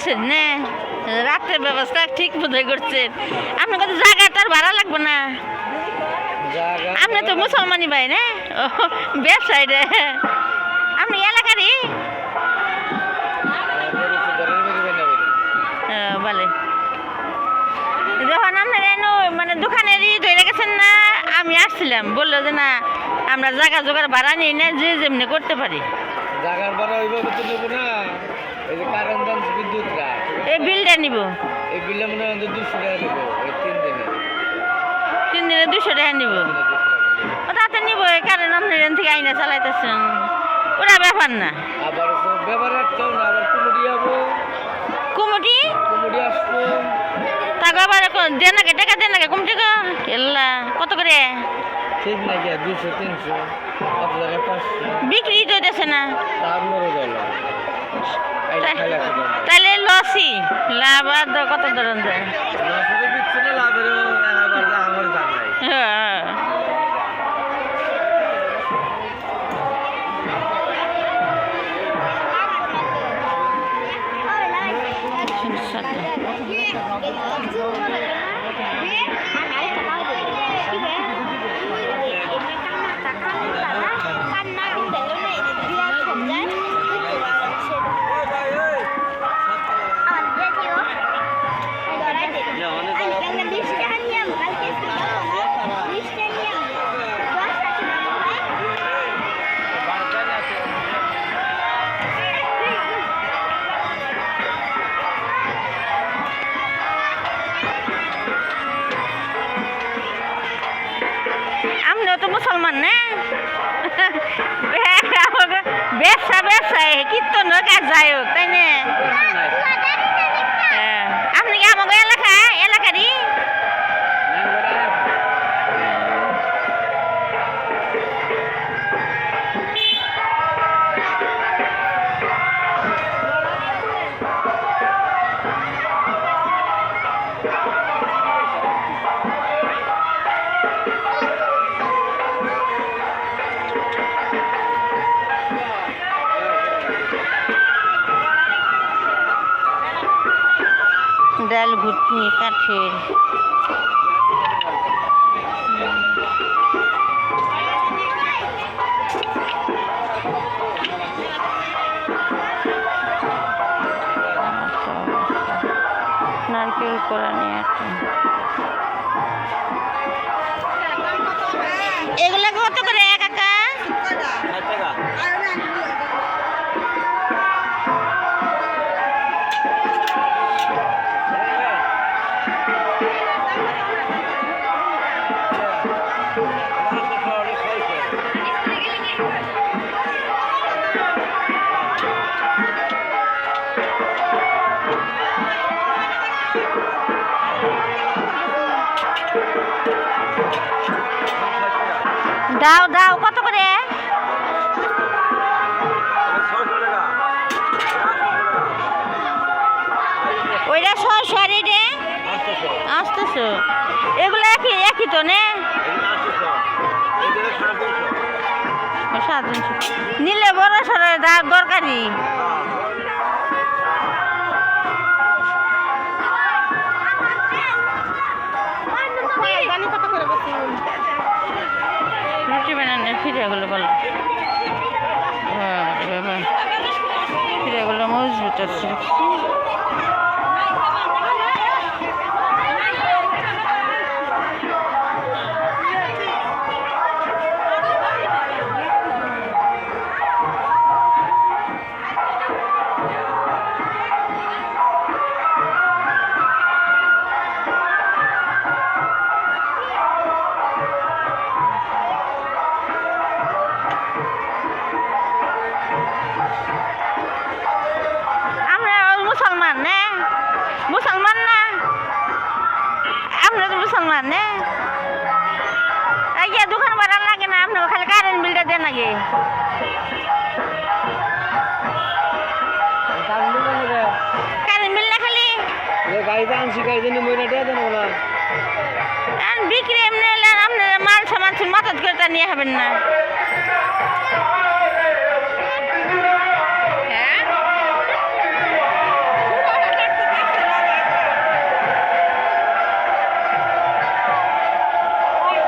করছেন না, রাতের ব্যবস্থা ঠিক মতো করছেন। আপনার কত জায়গা তার ভাড়া লাগবে না, আপনি তো মুসলমানি ভাই না, ব্যবসায়ী রে আপনি এলাকারই বলে। যখন আপনার মানে দোকানেরই ধরে গেছেন না, আমি আসছিলাম, বললো যে না আমরা জায়গা জোগাড় ভাড়া নিই না, যে যেমনি করতে পারি। জায়গার ভাড়া ওইভাবে তো নেবো না, এই যে কারেন্ট বিদ্যুৎটা এই বিলটা নিব, এই বিলটা মনে হয় 200 টাকা নেবো ওই 3 দিনে 200 টাকা নিব। ও তাতে নিব, কারণ আপনি এখান থেকে আইনা চালাইতেছেন, ওরা ব্যাপার না। আবার ব্যাপার একটাও না, আবার কুমুটি যাবো, কুমুটি আসবো, তাকে আবার দেন আগে টাকা দেন আগে কুমুটি গো এল্লা কত করে ঠিক না গিয়া 200-300 কত জায়গায় 500 বিক্রি তো হইতেছে না, তার মরে গেল। তাহলে লসই, লাভ আর কত ধরন যায় লসেরও দিচ্ছে না, লাভেরও আবার আমার দাম নাই। হ্যাঁ আমরাও তো মুসলমান না, ব্যবসা ব্যবসায় কীর্তন হোক আর যাই হোক, তাই না? আপনি কি আমাকে এলাকারই? ডাল ঘুটনি কাঠের নারকেল কোরানি আছে, এগুলা কত করে কাকা? দাও দাও কত করে? ওইটা 600 আর এইটা 800। এগুলো একই তো নে, 350 নিলে বড় সরে দরকারি। রুটি বানানো ফিরেগুলো বলো, ফিরেগুলো মজবুত আছে। মুসলমান না, আমরা তো মুসলমান না। এই দোকান ভাড়া লাগে না, আপনার খালি কারেন্ট বিলটা দেন আগে। কারেন্ট বিল না খালি বিক্রি এমনি আপনার মাল সামান মদত করে নিয়ে হবেন না।